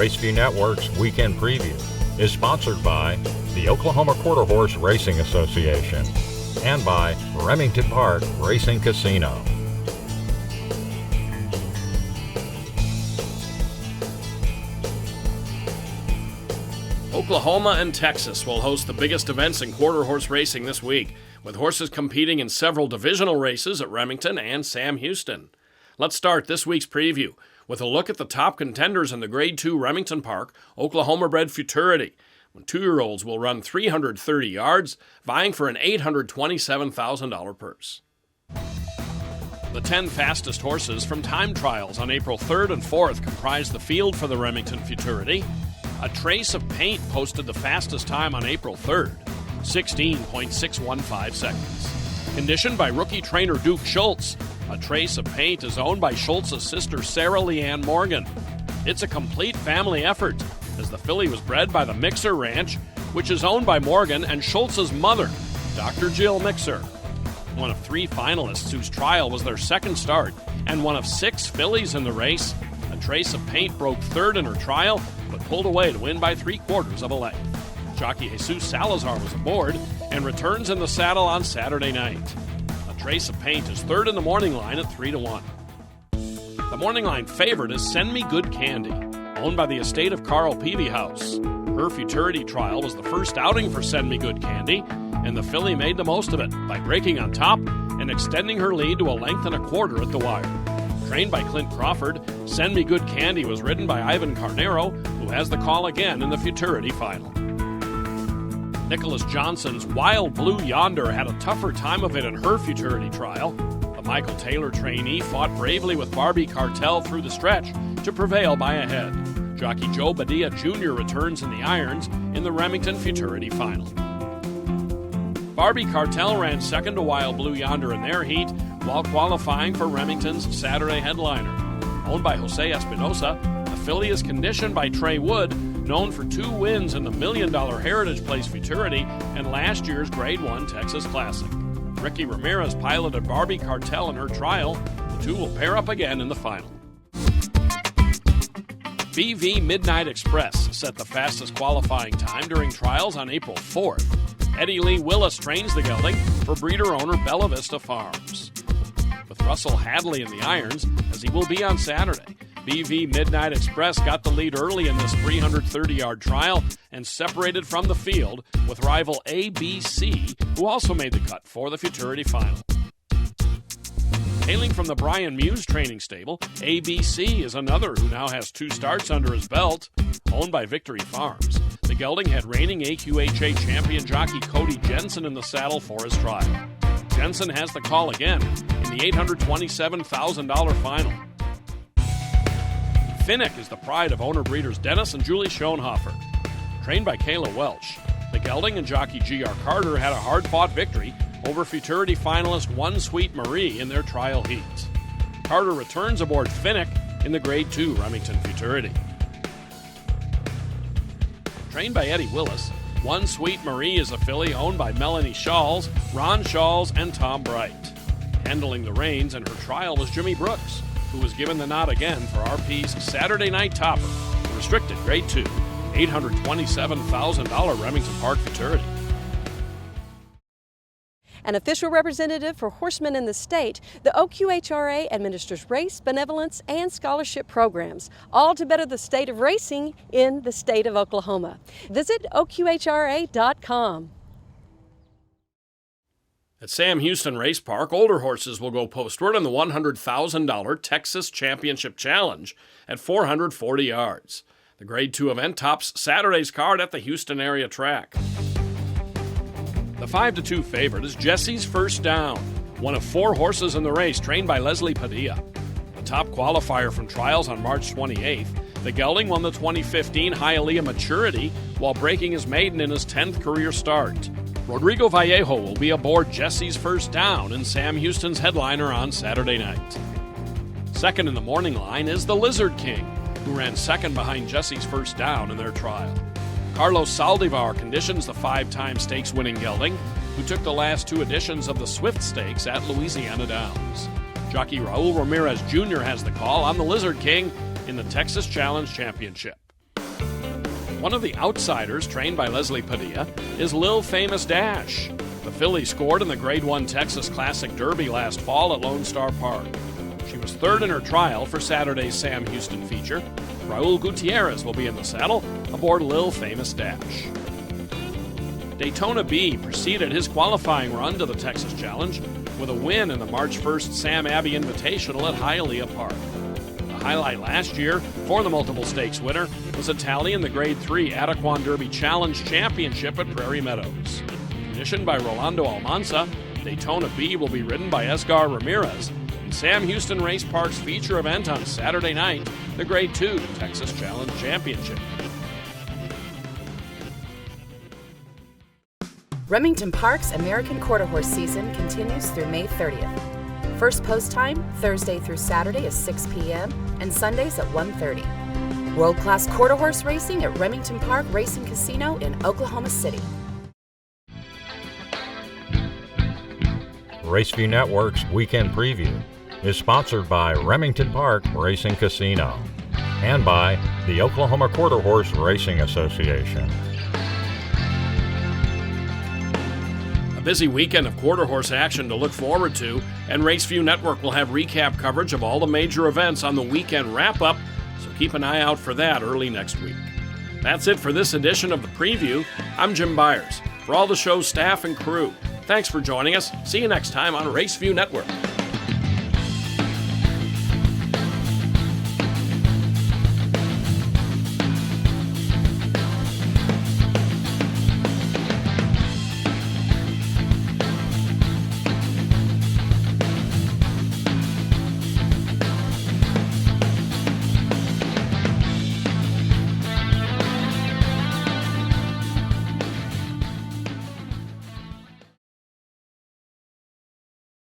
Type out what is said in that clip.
RaceView Network's Weekend Preview is sponsored by the Oklahoma Quarter Horse Racing Association and by Remington Park Racing Casino. Oklahoma and Texas will host the biggest events in quarter horse racing this week, with horses competing in several divisional races at Remington and Sam Houston. Let's start this week's preview with a look at the top contenders in the Grade 2 Remington Park Oklahoma-bred Futurity, when 2-year-olds will run 330 yards, vying for an $827,000 purse. The 10 fastest horses from time trials on April 3rd and 4th comprise the field for the Remington Futurity. A Trace of Paint posted the fastest time on April 3rd, 16.615 seconds. Conditioned by rookie trainer Duke Schultz, A Trace of Paint is owned by Schultz's sister Sarah Leanne Morgan. It's a complete family effort, as the filly was bred by the Mixer Ranch, which is owned by Morgan and Schultz's mother, Dr. Jill Mixer. One of 3 finalists whose trial was their second start, and one of 6 fillies in the race, A Trace of Paint broke 3rd in her trial, but pulled away to win by 3/4 of a length. Jockey Jesus Salazar was aboard and returns in the saddle on Saturday night. A Trace of Paint is 3rd in the morning line at 3-1. The morning line favorite is Send Me Good Candy, owned by the estate of Carl Peavy House. Her Futurity trial was the first outing for Send Me Good Candy, and the filly made the most of it by breaking on top and extending her lead to 1.25 lengths at the wire. Trained by Clint Crawford, Send Me Good Candy was ridden by Ivan Carnero, who has the call again in the Futurity final. Nicholas Johnson's Wild Blue Yonder had a tougher time of it in her Futurity trial. The Michael Taylor trainee fought bravely with Barbie Cartel through the stretch to prevail by a head. Jockey Joe Badia Jr. returns in the irons in the Remington Futurity final. Barbie Cartel ran second to Wild Blue Yonder in their heat, while qualifying for Remington's Saturday headliner. Owned by Jose Espinosa, the filly is conditioned by Trey Wood, known for 2 wins in the $1 million Heritage Place Futurity and last year's Grade 1 Texas Classic. Ricky Ramirez piloted Barbie Cartel in her trial. The two will pair up again in the final. BV Midnight Express set the fastest qualifying time during trials on April 4th. Eddie Lee Willis trains the gelding for breeder owner Bella Vista Farms. With Russell Hadley in the irons, as he will be on Saturday, BV Midnight Express got the lead early in this 330-yard trial and separated from the field with rival ABC, who also made the cut for the Futurity final. Hailing from the Brian Muse training stable, ABC is another who now has 2 starts under his belt. Owned by Victory Farms, the gelding had reigning AQHA champion jockey Cody Jensen in the saddle for his trial. Jensen has the call again in the $827,000 final. Finnick is the pride of owner-breeders Dennis and Julie Schoenhofer. Trained by Kayla Welch, the gelding and jockey G.R. Carter had a hard-fought victory over Futurity finalist One Sweet Marie in their trial heat. Carter returns aboard Finnick in the Grade 2 Remington Futurity. Trained by Eddie Willis, One Sweet Marie is a filly owned by Melanie Shawls, Ron Shawls, and Tom Bright. Handling the reins in her trial was Jimmy Brooks, who was given the nod again for RP's Saturday Night Topper, the restricted Grade 2, $827,000 Remington Park Futurity. An official representative for horsemen in the state, the OQHRA administers race, benevolence, and scholarship programs, all to better the state of racing in the state of Oklahoma. Visit OQHRA.com. At Sam Houston Race Park, older horses will go postward in the $100,000 Texas Championship Challenge at 440 yards. The Grade 2 event tops Saturday's card at the Houston area track. The 5-2 favorite is Jesse's First Down, one of 4 horses in the race trained by Leslie Padilla. The top qualifier from trials on March 28th, the gelding won the 2015 Hialeah Maturity while breaking his maiden in his 10th career start. Rodrigo Vallejo will be aboard Jesse's First Down in Sam Houston's headliner on Saturday night. Second in the morning line is the Lizard King, who ran second behind Jesse's First Down in their trial. Carlos Saldivar conditions the 5-time stakes-winning gelding, who took the last 2 editions of the Swift Stakes at Louisiana Downs. Jockey Raul Ramirez Jr. has the call on the Lizard King in the Texas Challenge Championship. One of the outsiders, trained by Leslie Padilla, is Lil Famous Dash. The filly scored in the Grade 1 Texas Classic Derby last fall at Lone Star Park. She was third in her trial for Saturday's Sam Houston feature. Raul Gutierrez will be in the saddle aboard Lil Famous Dash. Daytona B preceded his qualifying run to the Texas Challenge with a win in the March 1st Sam Abbey Invitational at Hialeah Park. The highlight last year for the multiple stakes winner was a tally in the Grade 3 Adequan Derby Challenge Championship at Prairie Meadows. Conditioned by Rolando Almanza, Daytona B will be ridden by Esgar Ramirez in Sam Houston Race Park's feature event on Saturday night, the Grade 2 Texas Challenge Championship. Remington Park's American Quarter Horse season continues through May 30th. First post time, Thursday through Saturday is 6 p.m. and Sundays at 1:30. World-class quarter horse racing at Remington Park Racing Casino in Oklahoma City. RaceView Network's Weekend Preview is sponsored by Remington Park Racing Casino and by the Oklahoma Quarter Horse Racing Association. A busy weekend of quarter horse action to look forward to, and RaceView Network will have recap coverage of all the major events on the weekend wrap-up, so keep an eye out for that early next week. That's it for this edition of The Preview. I'm Jim Byers. For all the show's staff and crew, thanks for joining us. See you next time on RaceView Network.